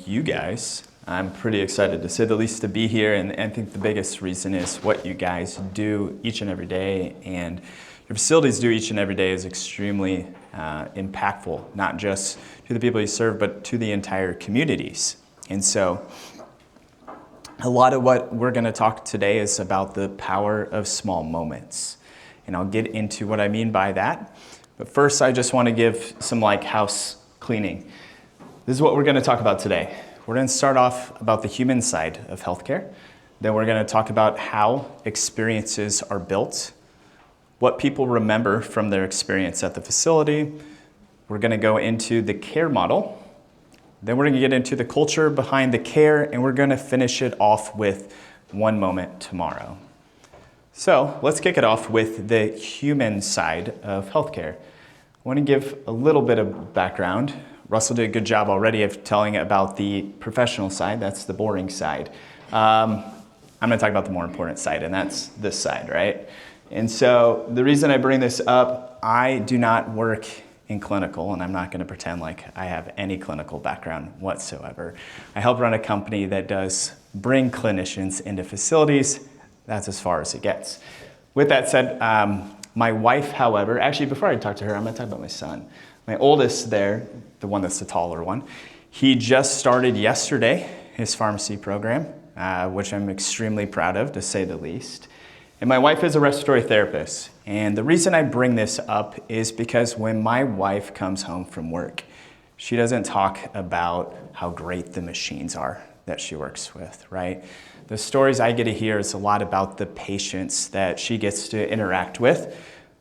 you guys. I'm pretty excited, to say the least, to be here, and I think the biggest reason is what you guys do each and every day, and your facilities do each and every day is extremely impactful, not just to the people you serve, but to the entire communities. And so a lot of what we're going to talk today is about the power of small moments. And I'll get into what I mean by that. But first, I just want to give some house cleaning. This is what we're going to talk about today. We're going to start off about the human side of healthcare. Then we're going to talk about how experiences are built, what people remember from their experience at the facility. We're going to go into the care model. Then we're going to get into the culture behind the care, and we're going to finish it off with one moment tomorrow. So let's kick it off with the human side of healthcare. I want to give a little bit of background. Russell did a good job already of telling about the professional side. That's the boring side. I'm going to talk about the more important side, and that's this side, right? And so the reason I bring this up, I do not work in clinical, and I'm not going to pretend like I have any clinical background whatsoever. I help run a company that does bring clinicians into facilities. That's as far as it gets. With that said, my wife, however, actually before I talk to her, I'm going to talk about my son. My oldest there, the one that's the taller one, he just started yesterday his pharmacy program, which I'm extremely proud of, to say the least. And my wife is a respiratory therapist. And the reason I bring this up is because when my wife comes home from work, she doesn't talk about how great the machines are that she works with, right? The stories I get to hear is a lot about the patients that she gets to interact with.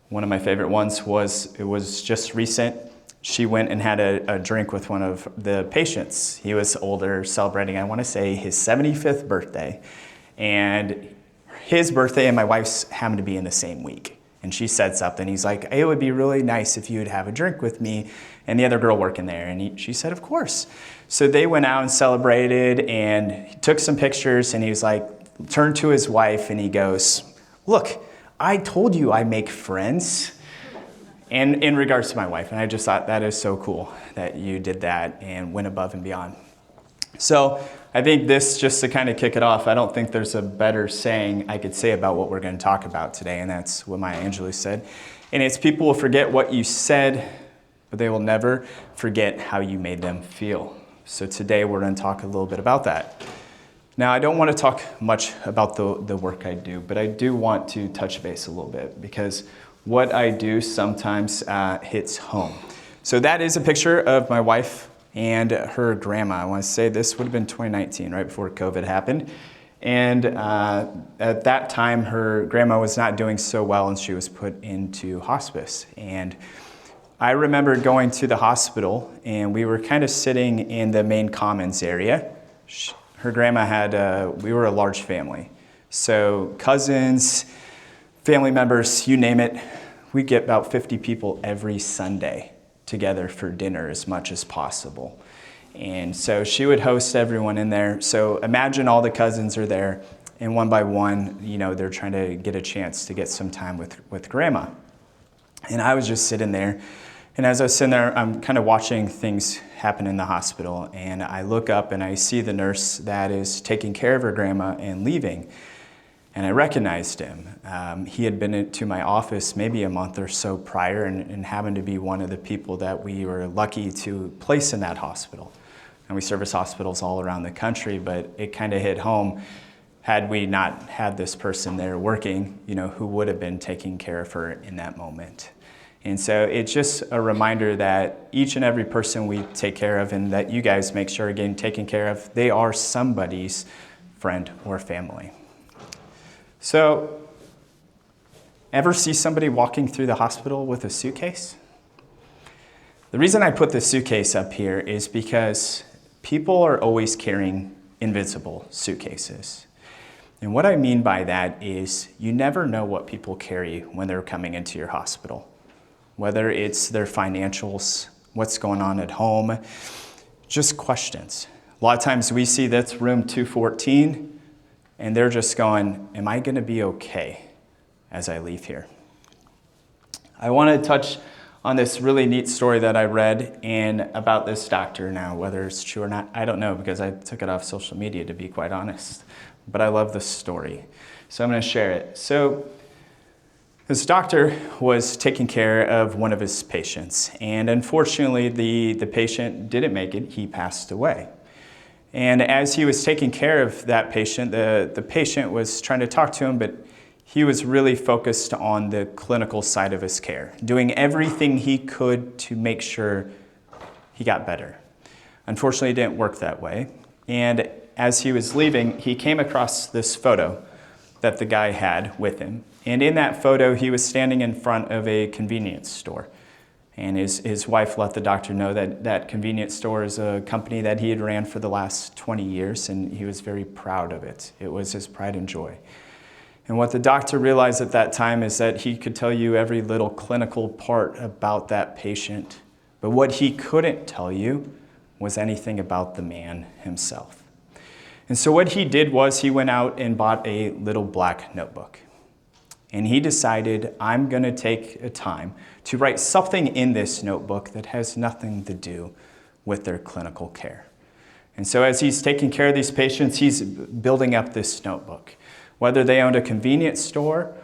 One of my favorite ones was, it was just recent. She went and had a drink with one of the patients. He was older, celebrating, I want to say, his 75th birthday. And his birthday and my wife's happened to be in the same week. And she said something. He's like, it would be really nice if you would have a drink with me and the other girl working there. And she said, of course. So they went out and celebrated, and he took some pictures, and he was like, turned to his wife and he goes, look, I told you I make friends. And in regards to my wife, and I just thought that is so cool that you did that and went above and beyond. So I think this, just to kind of kick it off, I don't think there's a better saying I could say about what we're going to talk about today, and that's what Maya Angelou said. And it's, people will forget what you said, but they will never forget how you made them feel. So today we're going to talk a little bit about that. Now, I don't want to talk much about the work I do, but I do want to touch base a little bit, because what I do sometimes hits home. So that is a picture of my wife and her grandma. I want to say this would have been 2019, right before COVID happened. And at that time, her grandma was not doing so well, and she was put into hospice. And I remember going to the hospital, and we were kind of sitting in the main commons area. Her grandma had, we were a large family. So cousins, family members, you name it, we get about 50 people every Sunday together for dinner as much as possible. And so she would host everyone in there. So imagine all the cousins are there, and one by one, they're trying to get a chance to get some time with grandma. And I was just sitting there, and as I was sitting there, I'm kind of watching things happen in the hospital, and I look up and I see the nurse that is taking care of her grandma and leaving. And I recognized him. He had been into my office maybe a month or so prior, and happened to be one of the people that we were lucky to place in that hospital. And we service hospitals all around the country, but it kind of hit home. Had we not had this person there working, who would have been taking care of her in that moment? And so it's just a reminder that each and every person we take care of, and that you guys make sure are getting taken care of, they are somebody's friend or family. So, ever see somebody walking through the hospital with a suitcase? The reason I put the suitcase up here is because people are always carrying invisible suitcases. And what I mean by that is you never know what people carry when they're coming into your hospital. Whether it's their financials, what's going on at home, just questions. A lot of times we see that's room 214, and they're just going, am I going to be okay as I leave here? I want to touch on this really neat story that I read and about this doctor. Now, whether it's true or not, I don't know, because I took it off social media, to be quite honest. But I love this story, so I'm going to share it. So this doctor was taking care of one of his patients, and unfortunately the patient didn't make it. He passed away. And as he was taking care of that patient, the patient was trying to talk to him, but he was really focused on the clinical side of his care, doing everything he could to make sure he got better. Unfortunately, it didn't work that way. And as he was leaving, he came across this photo that the guy had with him. And in that photo, he was standing in front of a convenience store. And his wife let the doctor know that that convenience store is a company that he had ran for the last 20 years, and he was very proud of it. It was his pride and joy. And what the doctor realized at that time is that he could tell you every little clinical part about that patient, but what he couldn't tell you was anything about the man himself. And so what he did was he went out and bought a little black notebook. And he decided, I'm going to take a time to write something in this notebook that has nothing to do with their clinical care. And so as he's taking care of these patients, he's building up this notebook. Whether they owned a convenience store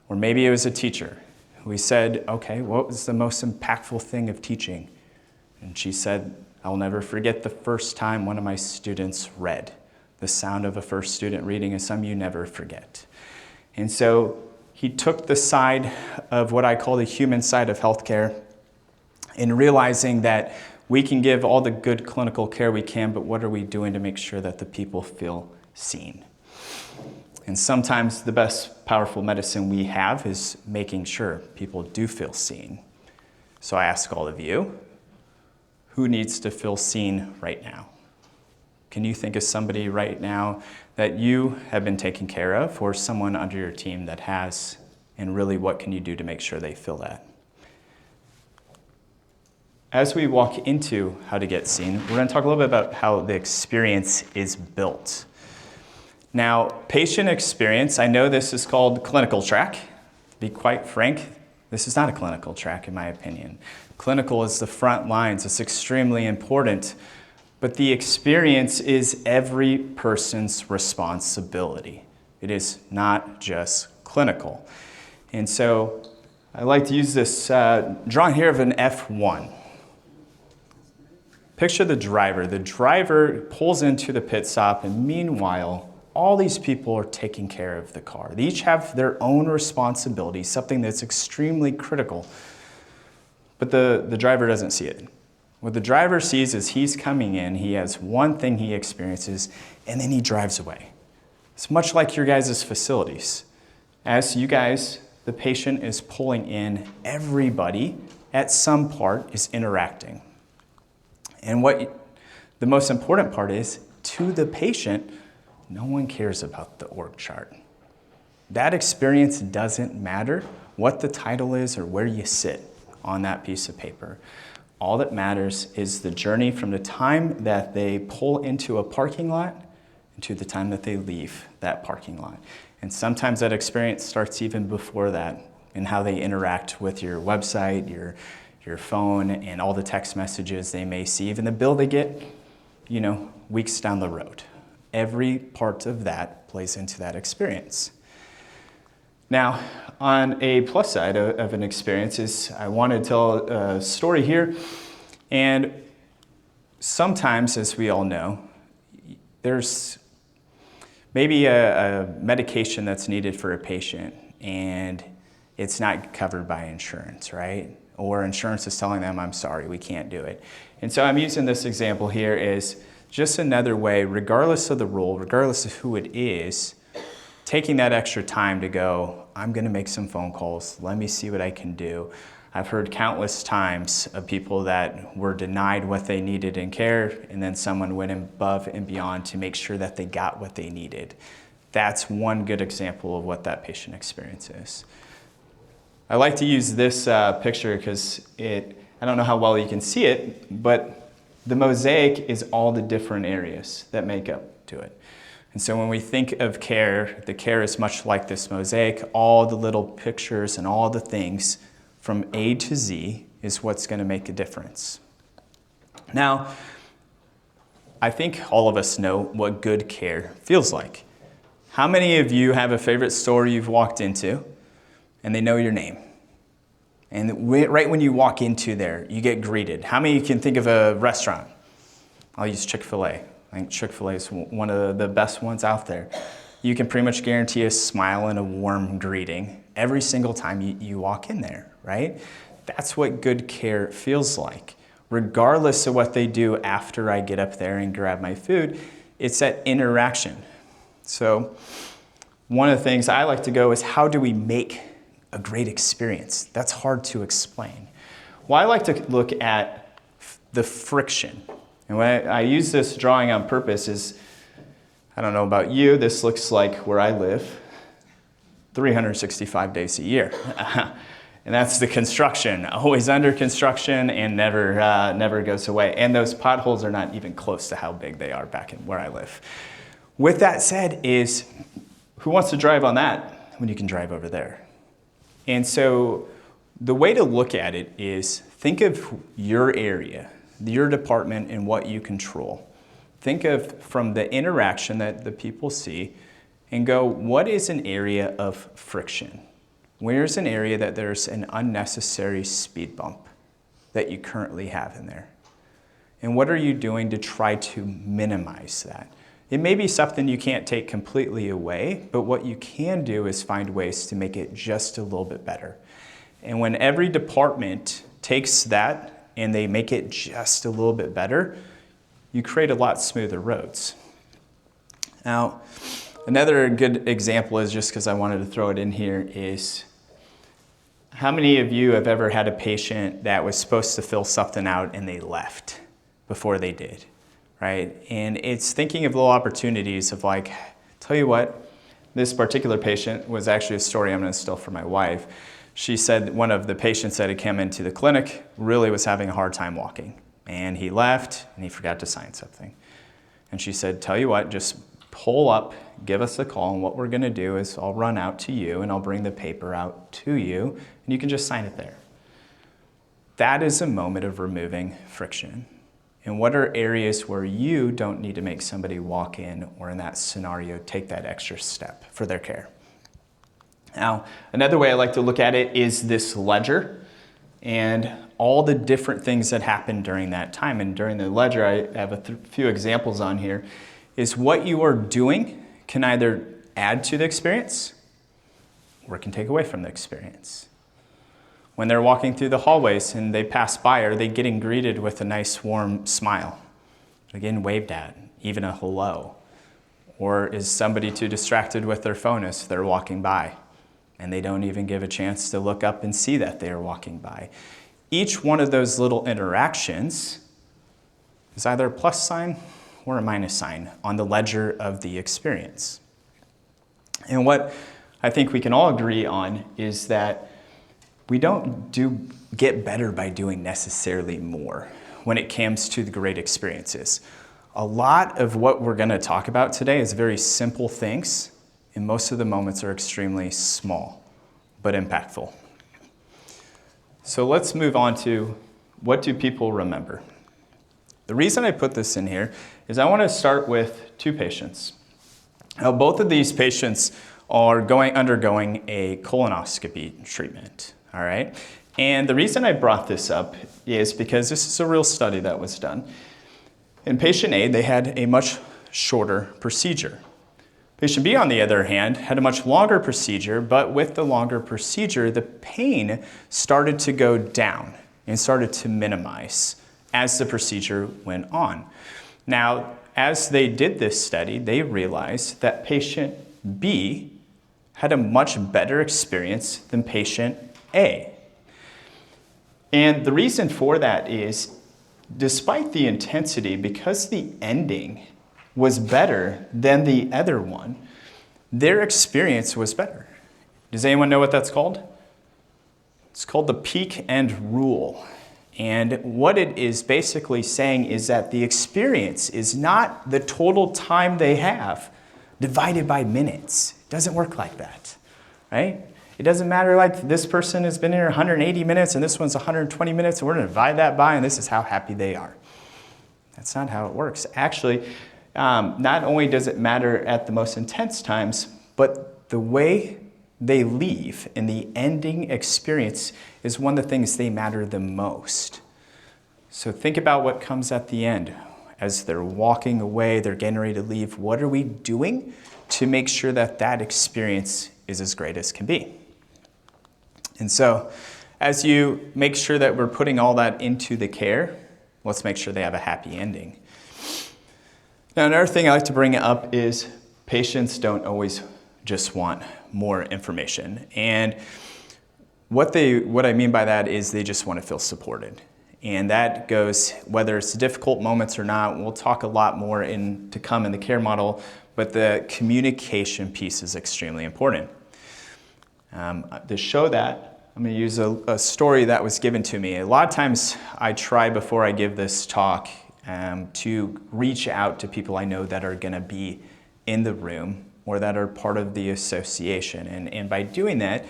or maybe it was a teacher who he said, okay, what was the most impactful thing of teaching? And she said, I'll never forget the first time one of my students read. The sound of a first student reading is something you never forget. And so he took the side of what I call the human side of healthcare, in realizing that we can give all the good clinical care we can, but what are we doing to make sure that the people feel seen? And sometimes the best powerful medicine we have is making sure people do feel seen. So I ask all of you, who needs to feel seen right now? Can you think of somebody right now that you have been taking care of, or someone under your team that has, and really what can you do to make sure they feel that? As we walk into how to get seen, we're going to talk a little bit about how the experience is built. Now, patient experience, I know this is called clinical track. To be quite frank, this is not a clinical track in my opinion. Clinical is the front lines. It's extremely important. But the experience is every person's responsibility. It is not just clinical. And so I like to use this drawing here of an F1. Picture the driver. The driver pulls into the pit stop, and meanwhile, all these people are taking care of the car. They each have their own responsibility, something that's extremely critical. But the driver doesn't see it. What the driver sees is he's coming in, he has one thing he experiences, and then he drives away. It's much like your guys' facilities. As you guys, the patient is pulling in, everybody at some part is interacting. And what the most important part is, to the patient, no one cares about the org chart. That experience doesn't matter what the title is or where you sit on that piece of paper. All that matters is the journey from the time that they pull into a parking lot to the time that they leave that parking lot. And sometimes that experience starts even before that, in how they interact with your website, your phone, and all the text messages they may see, even the bill they get, weeks down the road. Every part of that plays into that experience. Now, on a plus side of an experience is I want to tell a story here. And sometimes, as we all know, there's maybe a medication that's needed for a patient and it's not covered by insurance, right? Or insurance is telling them, I'm sorry, we can't do it. And so I'm using this example here as just another way, regardless of the role, regardless of who it is, taking that extra time to go, I'm going to make some phone calls. Let me see what I can do. I've heard countless times of people that were denied what they needed in care, and then someone went above and beyond to make sure that they got what they needed. That's one good example of what that patient experience is. I like to use this picture because I don't know how well you can see it, but the mosaic is all the different areas that make up to it. And so when we think of care, the care is much like this mosaic, all the little pictures and all the things from A to Z is what's going to make a difference. Now, I think all of us know what good care feels like. How many of you have a favorite store you've walked into and they know your name? And right when you walk into there, you get greeted. How many can think of a restaurant? I'll use Chick-fil-A. I think Chick-fil-A is one of the best ones out there. You can pretty much guarantee a smile and a warm greeting every single time you walk in there, right? That's what good care feels like. Regardless of what they do after I get up there and grab my food, it's that interaction. So one of the things I like to go is, how do we make a great experience? That's hard to explain. Well, I like to look at the friction. And when I use this drawing on purpose is, I don't know about you, this looks like where I live 365 days a year. And that's the construction, always under construction and never goes away. And those potholes are not even close to how big they are back in where I live. With that said is, who wants to drive on that when you can drive over there? And so the way to look at it is, think of your area, your department, and what you control. Think of from the interaction that the people see and go, what is an area of friction? Where's an area that there's an unnecessary speed bump that you currently have in there? And what are you doing to try to minimize that? It may be something you can't take completely away, but what you can do is find ways to make it just a little bit better. And when every department takes that and they make it just a little bit better, you create a lot smoother roads. Now, another good example is, just because I wanted to throw it in here, is how many of you have ever had a patient that was supposed to fill something out and they left before they did, right? And it's thinking of little opportunities of like, tell you what, this particular patient was actually a story I'm going to steal from my wife. She said one of the patients that had come into the clinic really was having a hard time walking. And he left and he forgot to sign something. And she said, tell you what, just pull up, give us a call, and what we're going to do is I'll run out to you and I'll bring the paper out to you and you can just sign it there. That is a moment of removing friction. And what are areas where you don't need to make somebody walk in, or in that scenario, take that extra step for their care? Now, another way I like to look at it is this ledger and all the different things that happen during that time. And during the ledger, I have a few examples on here, is what you are doing can either add to the experience or it can take away from the experience. When they're walking through the hallways and they pass by, are they getting greeted with a nice warm smile? Again, waved at, even a hello? Or is somebody too distracted with their phone as they're walking by and they don't even give a chance to look up and see that they are walking by? Each one of those little interactions is either a plus sign or a minus sign on the ledger of the experience. And what I think we can all agree on is that we don't get better by doing necessarily more when it comes to the great experiences. A lot of what we're going to talk about today is very simple things, and most of the moments are extremely small but impactful. So let's move on to, what do people remember? The reason I put this in here is I want to start with two patients. Now, both of these patients are undergoing a colonoscopy treatment, all right? And the reason I brought this up is because this is a real study that was done. In patient A, they had a much shorter procedure. Patient B, on the other hand, had a much longer procedure, but with the longer procedure, the pain started to go down and started to minimize as the procedure went on. Now, as they did this study, they realized that patient B had a much better experience than patient A. And the reason for that is, despite the intensity, because the ending was better than the other one, their experience was better. Does anyone know what that's called? It's called the peak end rule. And what it is basically saying is that the experience is not the total time they have divided by minutes. It doesn't work like that, right? It doesn't matter like this person has been here 180 minutes and this one's 120 minutes and we're going to divide that by and this is how happy they are. That's not how it works. Actually, not only does it matter at the most intense times, but the way they leave in the ending experience is one of the things they matter the most. So think about what comes at the end. As they're walking away, they're getting ready to leave, what are we doing to make sure that that experience is as great as can be? And so as you make sure that we're putting all that into the care, let's make sure they have a happy ending. Now, another thing I like to bring up is patients don't always just want more information. And what I mean by that is they just want to feel supported. And that goes, whether it's difficult moments or not, we'll talk a lot more to come in the care model, but the communication piece is extremely important. To show that, I'm going to use a story that was given to me. A lot of times I try before I give this talk to reach out to people I know that are going to be in the room or that are part of the association. And by doing that,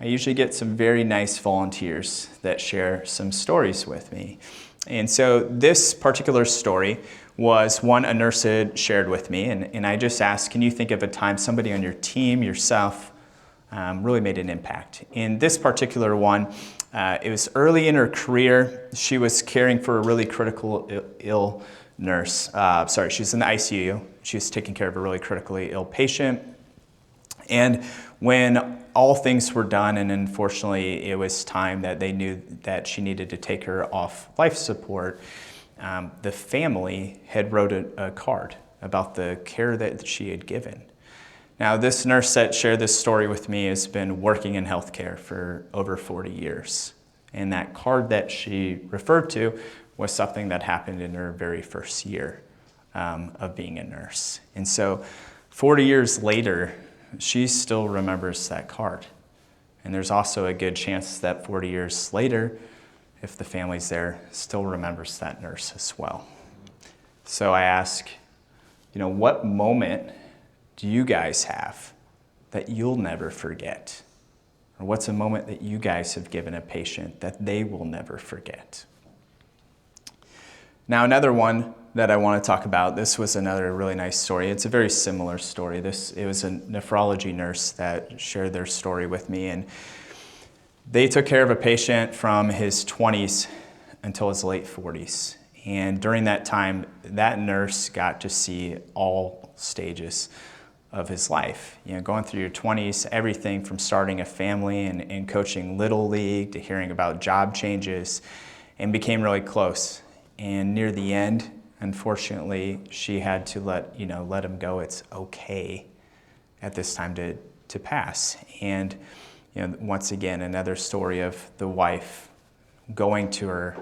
I usually get some very nice volunteers that share some stories with me. And so this particular story was one a nurse had shared with me, and I just asked, can you think of a time somebody on your team, yourself, really made an impact? In this particular one, it was early in her career. She was caring for a really critical ill nurse. She's in the ICU. She was taking care of a really critically ill patient. And when all things were done, and unfortunately it was time that they knew that she needed to take her off life support, the family had wrote a card about the care that she had given. Now, this nurse that shared this story with me has been working in healthcare for over 40 years. And that card that she referred to was something that happened in her very first year of being a nurse. And so 40 years later, she still remembers that card. And there's also a good chance that 40 years later, if the family's there, still remembers that nurse as well. So I ask, what moment do you guys have that you'll never forget? Or what's a moment that you guys have given a patient that they will never forget? Now, another one that I want to talk about, this was another really nice story. It's a very similar story. It was a nephrology nurse that shared their story with me, and they took care of a patient from his 20s until his late 40s. And during that time, that nurse got to see all stages of his life. Going through your 20s, everything from starting a family and coaching Little League to hearing about job changes, and became really close. And near the end, unfortunately, she had to let him go. It's okay at this time to pass. And once again, another story of the wife going to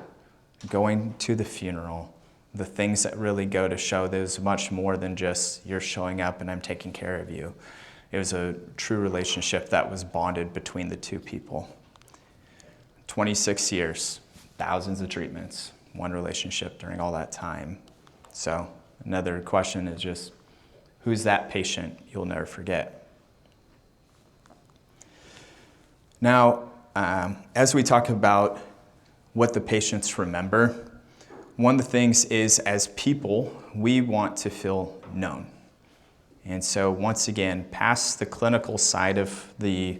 the funeral, the things that really go to show there's much more than just you're showing up and I'm taking care of you. It was a true relationship that was bonded between the two people. 26 years, thousands of treatments, one relationship during all that time. So another question is just, who's that patient you'll never forget? Now, as we talk about what the patients remember, one of the things is, as people, we want to feel known. And so once again, past the clinical side of the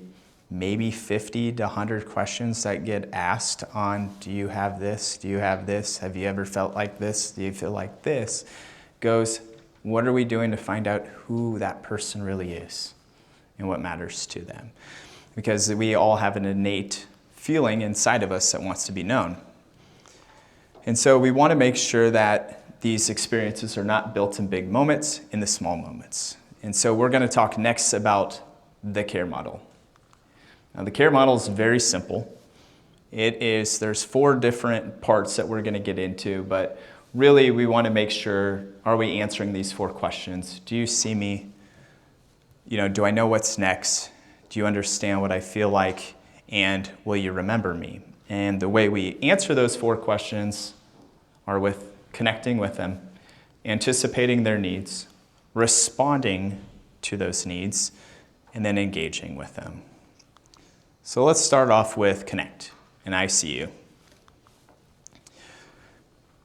maybe 50 to 100 questions that get asked on, do you have this? Do you have this? Have you ever felt like this? Do you feel like this? Goes, what are we doing to find out who that person really is and what matters to them? Because we all have an innate feeling inside of us that wants to be known. And so we want to make sure that these experiences are not built in big moments, in the small moments. And so we're going to talk next about the care model. Now, the care model is very simple. There's 4 different parts that we're going to get into, but really we want to make sure, are we answering these 4 questions? Do you see me? Do I know what's next? Do you understand what I feel like? And will you remember me? And the way we answer those 4 questions are with connecting with them, anticipating their needs, responding to those needs, and then engaging with them. So let's start off with connect, and I see you.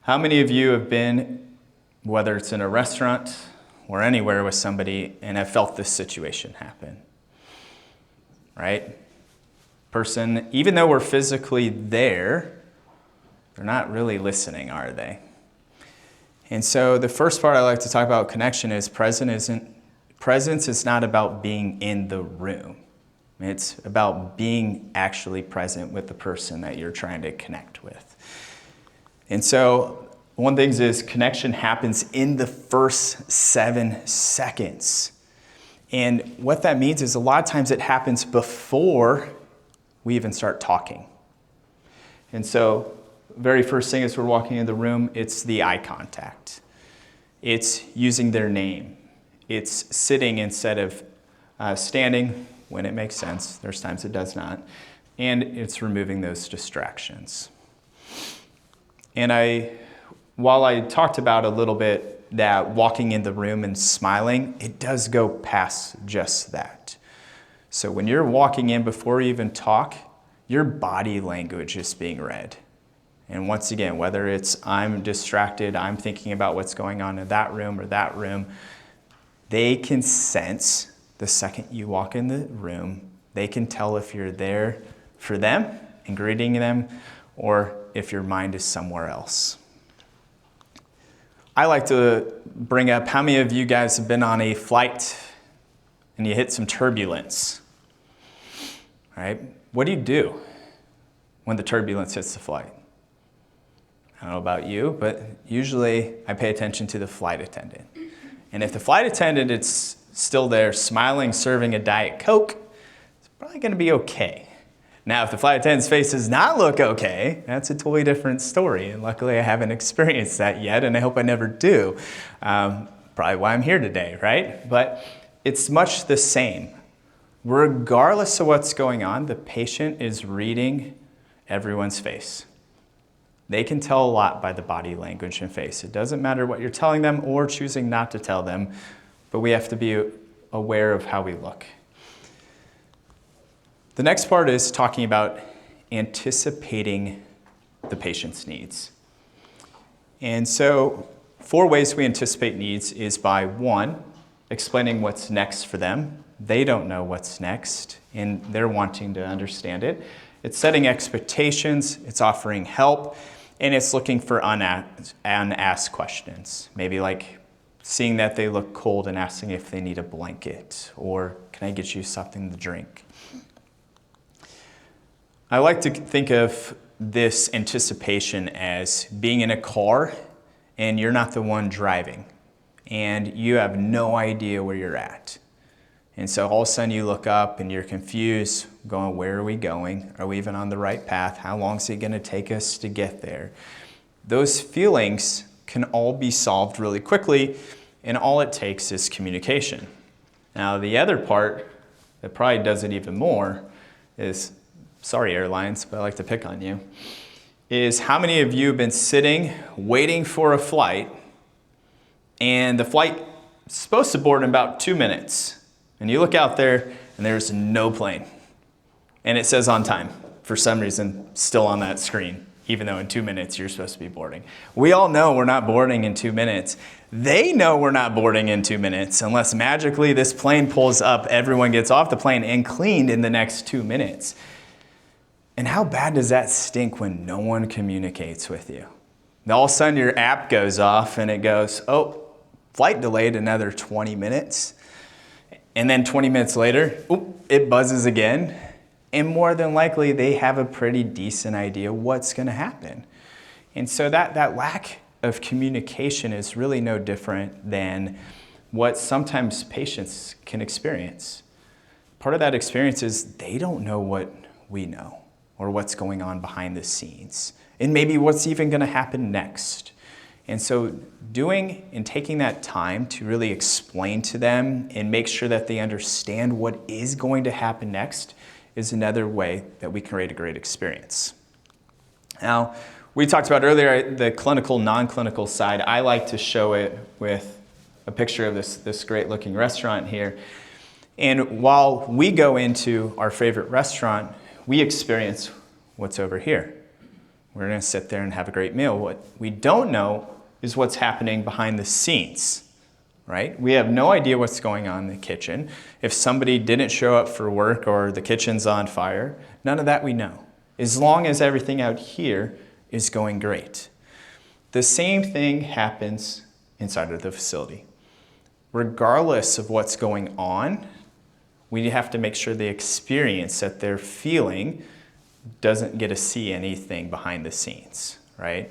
How many of you have been, whether it's in a restaurant or anywhere with somebody, and have felt this situation happen? Right? Person, even though we're physically there, they're not really listening, are they? And so the first part I like to talk about connection is presence is not about being in the room. It's about being actually present with the person that you're trying to connect with. And so one thing is connection happens in the first 7 seconds. And what that means is a lot of times it happens before we even start talking. And so very first thing as we're walking in the room, it's the eye contact. It's using their name. It's sitting instead of standing when it makes sense. There's times it does not. And it's removing those distractions. And while I talked about a little bit that walking in the room and smiling, it does go past just that. So when you're walking in before you even talk, your body language is being read. And once again, whether it's I'm distracted, I'm thinking about what's going on in that room, they can sense the second you walk in the room. They can tell if you're there for them and greeting them, or if your mind is somewhere else. I like to bring up, how many of you guys have been on a flight and you hit some turbulence? Right? What do you do when the turbulence hits the flight? I don't know about you, but usually I pay attention to the flight attendant. And if the flight attendant is still there smiling, serving a Diet Coke, it's probably going to be okay. Now, if the flight attendant's face does not look okay, that's a totally different story. And luckily, I haven't experienced that yet, and I hope I never do. Probably why I'm here today, right? But it's much the same. Regardless of what's going on, the patient is reading everyone's face. They can tell a lot by the body language and face. It doesn't matter what you're telling them or choosing not to tell them, but we have to be aware of how we look. The next part is talking about anticipating the patient's needs. And so 4 ways we anticipate needs is by 1, explaining what's next for them. They don't know what's next, and they're wanting to understand it. It's setting expectations, it's offering help, and it's looking for unasked questions. Maybe like seeing that they look cold and asking if they need a blanket, or can I get you something to drink? I like to think of this anticipation as being in a car and you're not the one driving and you have no idea where you're at. And so all of a sudden you look up and you're confused, going, where are we going? Are we even on the right path? How long is it going to take us to get there? Those feelings can all be solved really quickly, and all it takes is communication. Now, the other part that probably does it even more is, sorry airlines, but I like to pick on you, is how many of you have been sitting, waiting for a flight, and the flight is supposed to board in about 2 minutes. And you look out there, and there's no plane. And it says on time, for some reason, still on that screen, even though in 2 minutes you're supposed to be boarding. We all know we're not boarding in 2 minutes. They know we're not boarding in 2 minutes, unless magically this plane pulls up, everyone gets off the plane and cleaned in the next 2 minutes. And how bad does that stink when no one communicates with you? And all of a sudden your app goes off and it goes, oh, flight delayed another 20 minutes. And then 20 minutes later, it buzzes again. And more than likely, they have a pretty decent idea what's going to happen. And so that lack of communication is really no different than what sometimes patients can experience. Part of that experience is they don't know what we know or what's going on behind the scenes, and maybe what's even going to happen next. And so doing and taking that time to really explain to them and make sure that they understand what is going to happen next is another way that we can create a great experience. Now, we talked about earlier the clinical, non-clinical side. I like to show it with a picture of this great looking restaurant here. And while we go into our favorite restaurant, we experience what's over here. We're going to sit there and have a great meal. What we don't know is what's happening behind the scenes, right? We have no idea what's going on in the kitchen. If somebody didn't show up for work or the kitchen's on fire, none of that we know, as long as everything out here is going great. The same thing happens inside of the facility. Regardless of what's going on, we have to make sure the experience that they're feeling doesn't get to see anything behind the scenes, right?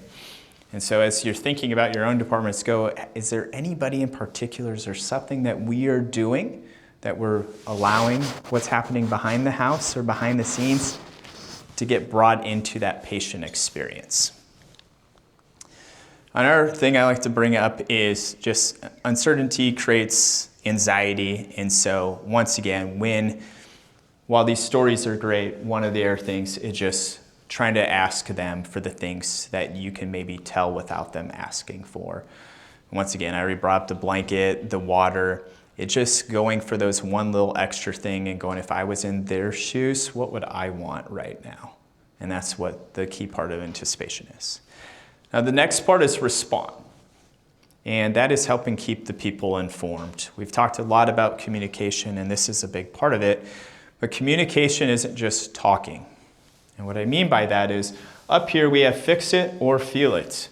And so as you're thinking about your own departments, is there anybody in particular, is there something that we are doing that we're allowing what's happening behind the house or behind the scenes to get brought into that patient experience? Another thing I like to bring up is just uncertainty creates anxiety. And so once again, while these stories are great, one of the other things is just trying to ask them for the things that you can maybe tell without them asking for. Once again, I already brought up the blanket, the water. It's just going for those one little extra thing and going, if I was in their shoes, what would I want right now? And that's what the key part of anticipation is. Now the next part is respond. And that is helping keep the people informed. We've talked a lot about communication, and this is a big part of it. But communication isn't just talking. And what I mean by that is, up here we have fix it or feel it.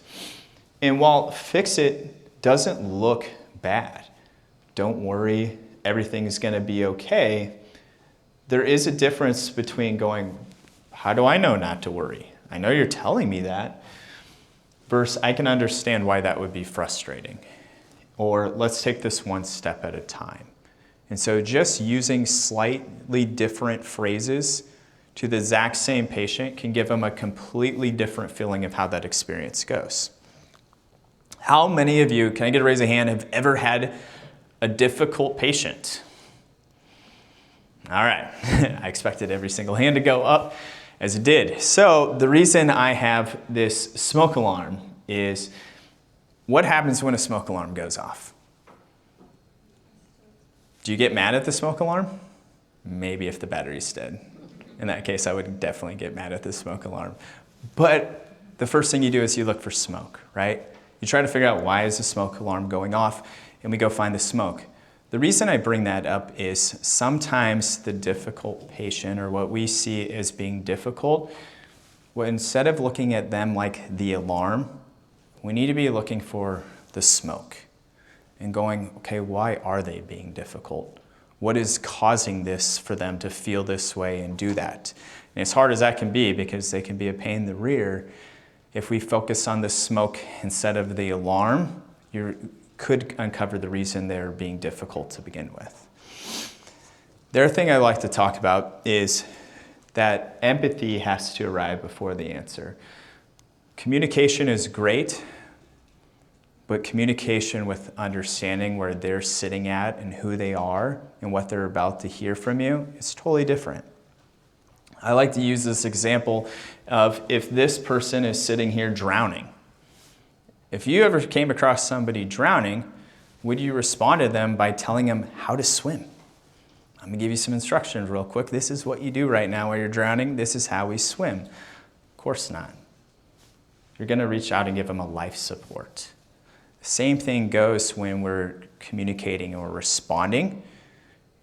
And while fix it doesn't look bad, don't worry, everything is going to be okay, there is a difference between going, how do I know not to worry? I know you're telling me that. Versus, I can understand why that would be frustrating. Or let's take this one step at a time. And so just using slightly different phrases to the exact same patient can give them a completely different feeling of how that experience goes. How many of you, can I get a raise of hand, have ever had a difficult patient? All right, I expected every single hand to go up as it did. So the reason I have this smoke alarm is, what happens when a smoke alarm goes off? Do you get mad at the smoke alarm? Maybe if the battery's dead. In that case, I would definitely get mad at the smoke alarm. But the first thing you do is you look for smoke, right? You try to figure out, why is the smoke alarm going off? And we go find the smoke. The reason I bring that up is sometimes the difficult patient, or what we see as being difficult, well, instead of looking at them like the alarm, we need to be looking for the smoke and going, okay, why are they being difficult? What is causing this for them to feel this way and do that? And as hard as that can be, because they can be a pain in the rear, if we focus on the smoke instead of the alarm, you could uncover the reason they're being difficult to begin with. The other thing I like to talk about is that empathy has to arrive before the answer. Communication is great, but communication with understanding where they're sitting at and who they are and what they're about to hear from you is totally different. I like to use this example of, if this person is sitting here drowning. If you ever came across somebody drowning, would you respond to them by telling them how to swim? I'm going to give you some instructions real quick. This is what you do right now while you're drowning. This is how we swim. Of course not. You're going to reach out and give them a life support. The same thing goes when we're communicating or responding.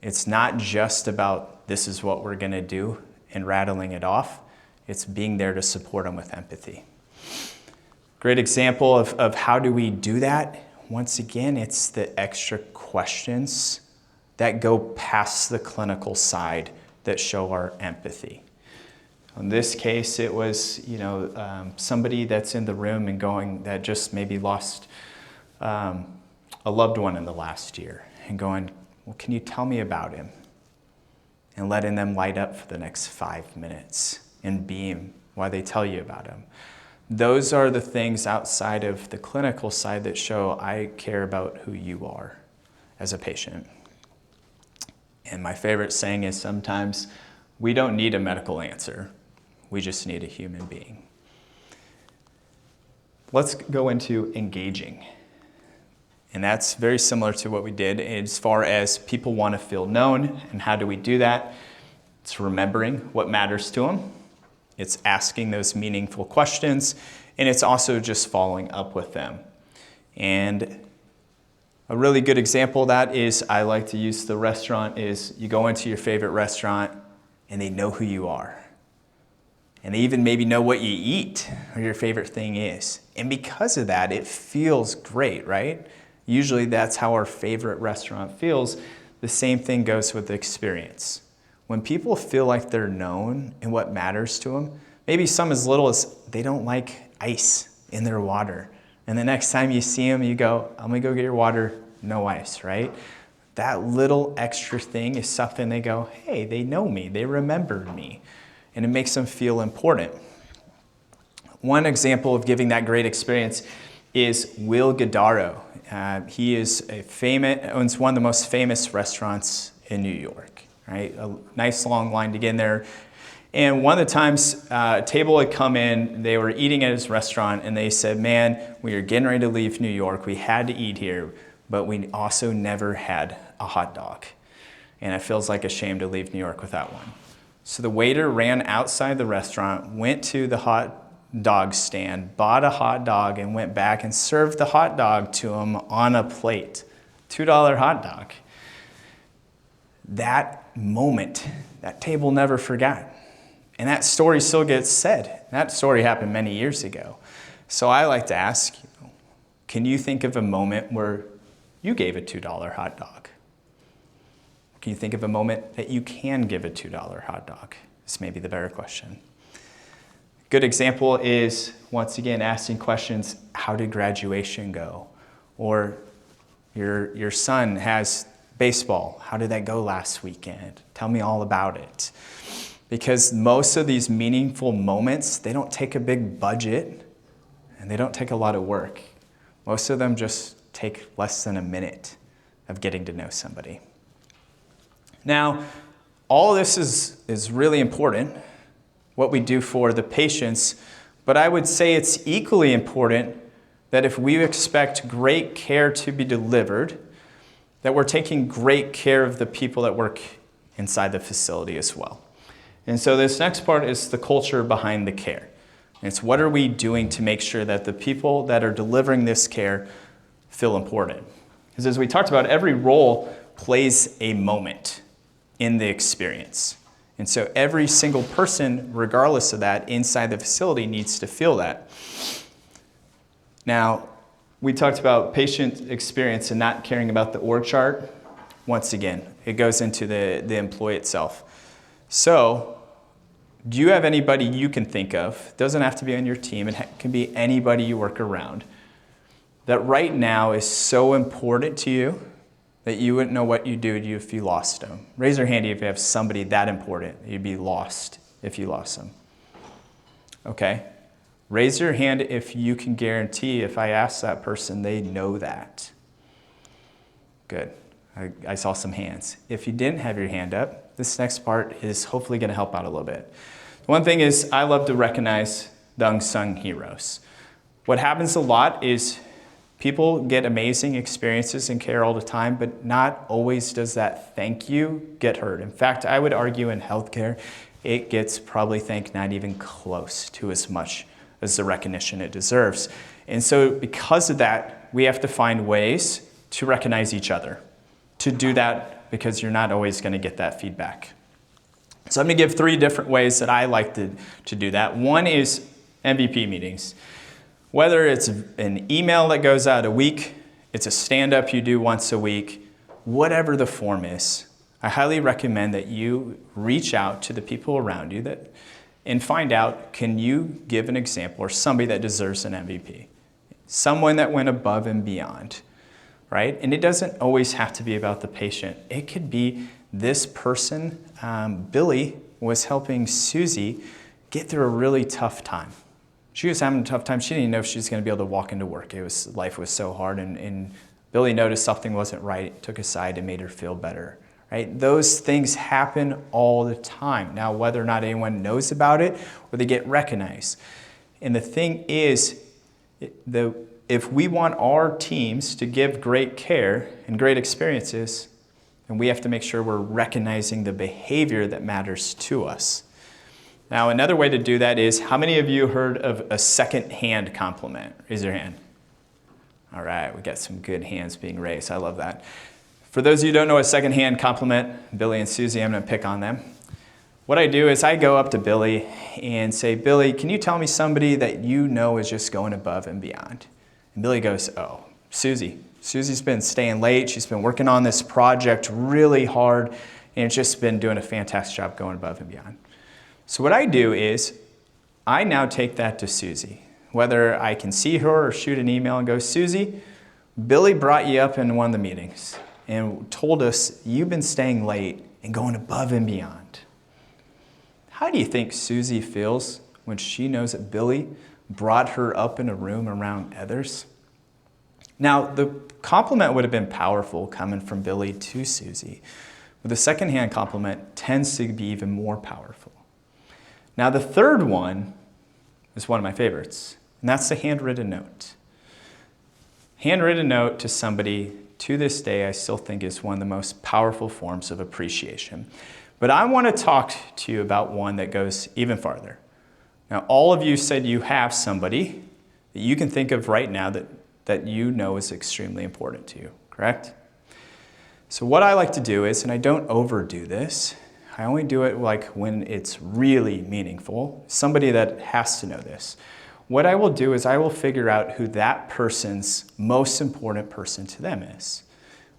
It's not just about, this is what we're going to do and rattling it off. It's being there to support them with empathy. Great example of how do we do that? Once again, it's the extra questions that go past the clinical side that show our empathy. In this case, it was somebody that's in the room and going, that just maybe lost a loved one in the last year, and going, well, can you tell me about him? And letting them light up for the next 5 minutes and beam while they tell you about him. Those are the things outside of the clinical side that show I care about who you are as a patient. And my favorite saying is, sometimes we don't need a medical answer. We just need a human being. Let's go into engaging. And that's very similar to what we did as far as people want to feel known, and how do we do that? It's remembering what matters to them. It's asking those meaningful questions, and it's also just following up with them. And a really good example of that is, I like to use the restaurant, is you go into your favorite restaurant and they know who you are. And they even maybe know what you eat or your favorite thing is. And because of that, it feels great, right? Usually that's how our favorite restaurant feels. The same thing goes with the experience. When people feel like they're known and what matters to them, maybe some as little as they don't like ice in their water. And the next time you see them, you go, I'm gonna go get your water, no ice, right? That little extra thing is something they go, hey, they know me, they remembered me. And it makes them feel important. One example of giving that great experience is Will Guidaro. He is owns one of the most famous restaurants in New York, right? A nice long line to get in there. And one of the times a table had come in, they were eating at his restaurant, and they said, man, we are getting ready to leave New York. We had to eat here, but we also never had a hot dog. And it feels like a shame to leave New York without one. So the waiter ran outside the restaurant, went to the hot dog stand, bought a hot dog, and went back and served the hot dog to him on a plate. $2 hot dog. That moment, that table never forgot. And that story still gets said. That story happened many years ago. So I like to ask, can you think of a moment where you gave a $2 hot dog? Can you think of a moment that you can give a $2 hot dog? This may be the better question. Good example is, once again, asking questions, how did graduation go? Or your son has baseball. How did that go last weekend? Tell me all about it. Because most of these meaningful moments, they don't take a big budget and they don't take a lot of work. Most of them just take less than a minute of getting to know somebody. Now, all this is really important, what we do for the patients, but I would say it's equally important that if we expect great care to be delivered, that we're taking great care of the people that work inside the facility as well. And so this next part is the culture behind the care. And it's what are we doing to make sure that the people that are delivering this care feel important. Because as we talked about, every role plays a moment in the experience. And so every single person, regardless of that, inside the facility needs to feel that. Now, we talked about patient experience and not caring about the org chart. Once again, it goes into the employee itself. So, do you have anybody you can think of? It doesn't have to be on your team. It can be anybody you work around that right now is so important to you that you wouldn't know what you'd do if you lost them. Raise your hand if you have somebody that important. You'd be lost if you lost them. Okay. Raise your hand if you can guarantee if I ask that person, they know that. Good. I saw some hands. If you didn't have your hand up, this next part is hopefully going to help out a little bit. One thing is I love to recognize the unsung heroes. What happens a lot is people get amazing experiences in care all the time, but not always does that thank you get heard. In fact, I would argue in healthcare, it gets probably thanked not even close to as much as the recognition it deserves. And so because of that, we have to find ways to recognize each other. To do that, because you're not always going to get that feedback. So I'm going to give 3 different ways that I like to do that. One is MVP meetings. Whether it's an email that goes out a week, it's a stand-up you do once a week, whatever the form is, I highly recommend that you reach out to the people around you and find out, can you give an example or somebody that deserves an MVP? Someone that went above and beyond. Right? And it doesn't always have to be about the patient. It could be this person, Billy, was helping Susie get through a really tough time. She was having a tough time. She didn't even know if she was going to be able to walk into work. Life was so hard, and Billy noticed something wasn't right, took her aside and made her feel better. Right? Those things happen all the time. Now, whether or not anyone knows about it or they get recognized. And the thing is, if we want our teams to give great care and great experiences, And we have to make sure we're recognizing the behavior that matters to us. Now, another way to do that is, how many of you heard of a second-hand compliment? Raise your hand. All right, we got some good hands being raised. I love that. For those of you who don't know a second-hand compliment, Billy and Susie, I'm going to pick on them. What I do is I go up to Billy and say, Billy, can you tell me somebody that you know is just going above and beyond? And Billy goes, oh, Susie. Susie's been staying late. She's been working on this project really hard, and just been doing a fantastic job going above and beyond. So what I do is I now take that to Susie. Whether I can see her or shoot an email and go, Susie, Billy brought you up in one of the meetings and told us you've been staying late and going above and beyond. How do you think Susie feels when she knows that Billy brought her up in a room around others? Now, the compliment would have been powerful coming from Billy to Susie, but the secondhand compliment tends to be even more powerful. Now, the third one is one of my favorites, and that's the handwritten note. Handwritten note to somebody, to this day, I still think is one of the most powerful forms of appreciation. But I want to talk to you about one that goes even farther. Now, all of you said you have somebody that you can think of right now that you know is extremely important to you, correct? So what I like to do is, and I don't overdo this, I only do it like when it's really meaningful, somebody that has to know this. What I will do is I will figure out who that person's most important person to them is.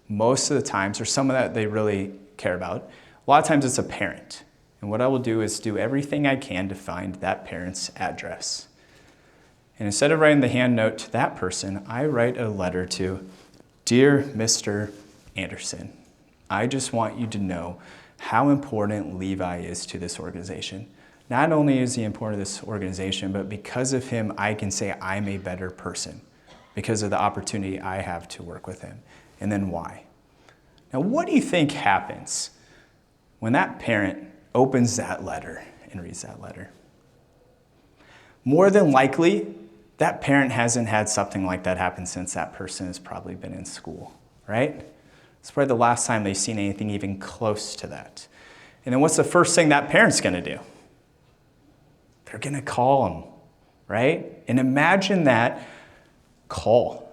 Most of the times, or someone that they really care about, a lot of times it's a parent. And what I will do is do everything I can to find that parent's address. And instead of writing the hand note to that person, I write a letter to, Dear Mr. Anderson, I just want you to know how important Levi is to this organization. Not only is he important to this organization, but because of him, I can say I'm a better person because of the opportunity I have to work with him. And then why? Now, what do you think happens when that parent opens that letter and reads that letter? More than likely, that parent hasn't had something like that happen since that person has probably been in school, right? It's probably the last time they've seen anything even close to that. And then what's the first thing that parent's gonna do? They're gonna call them, right? And imagine that call.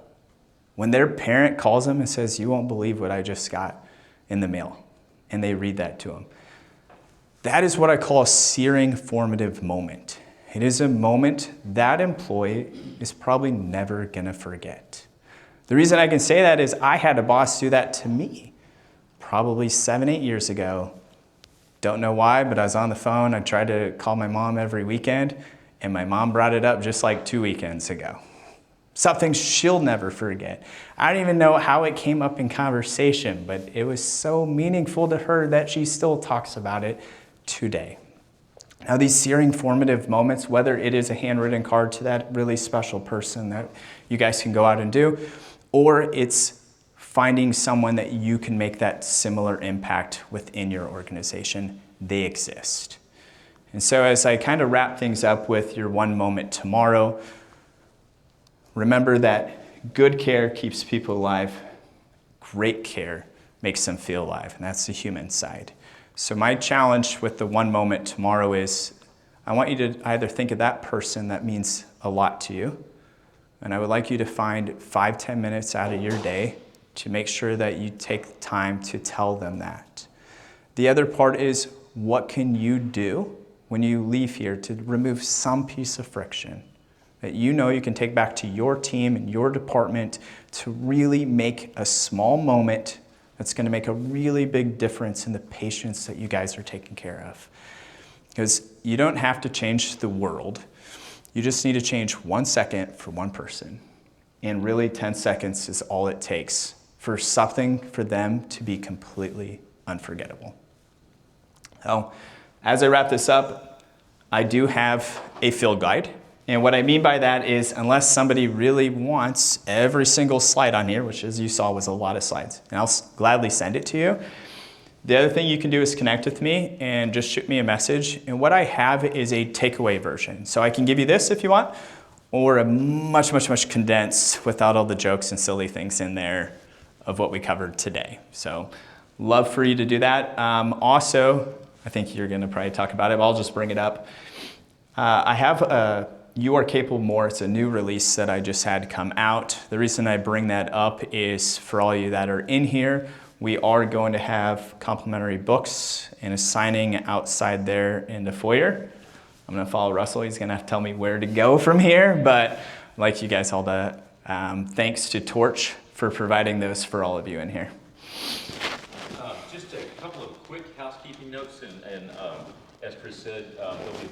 When their parent calls them and says, you won't believe what I just got in the mail, and they read that to them. That is what I call a searing formative moment. It is a moment that employee is probably never gonna forget. The reason I can say that is I had a boss do that to me probably 7-8 years ago. Don't know why, but I was on the phone. I tried to call my mom every weekend, and my mom brought it up just like 2 weekends ago. Something she'll never forget. I don't even know how it came up in conversation, but it was so meaningful to her that she still talks about it today. Now, these searing formative moments, whether it is a handwritten card to that really special person that you guys can go out and do, or it's finding someone that you can make that similar impact within your organization, they exist. And so as I kind of wrap things up with your one moment tomorrow, remember that good care keeps people alive, great care makes them feel alive, and that's the human side. So my challenge with the one moment tomorrow is I want you to either think of that person that means a lot to you, and I would like you to find 5-10 minutes out of your day to make sure that you take time to tell them that. The other part is, what can you do when you leave here to remove some piece of friction that you know you can take back to your team and your department to really make a small moment that's going to make a really big difference in the patients that you guys are taking care of. Because you don't have to change the world. You just need to change 1 second for one person. And really 10 seconds is all it takes for something for them to be completely unforgettable. So, as I wrap this up, I do have a field guide. And what I mean by that is, unless somebody really wants every single slide on here, which as you saw was a lot of slides, and I'll gladly send it to you. The other thing you can do is connect with me and just shoot me a message. And what I have is a takeaway version. So I can give you this if you want, or a much, much, much condensed without all the jokes and silly things in there of what we covered today. So Love for you to do that. Also, I think you're going to probably talk about it, but I'll just bring it up. I have You Are Capable More. It's a new release that I just had come out. The reason I bring that up is for all you that are in here, we are going to have complimentary books and a signing outside there in the foyer. I'm going to follow Russell. He's going to have to tell me where to go from here, but I'd like you guys all to thanks to Torch for providing those for all of you in here. Just a couple of quick housekeeping notes, and as Chris said, there'll be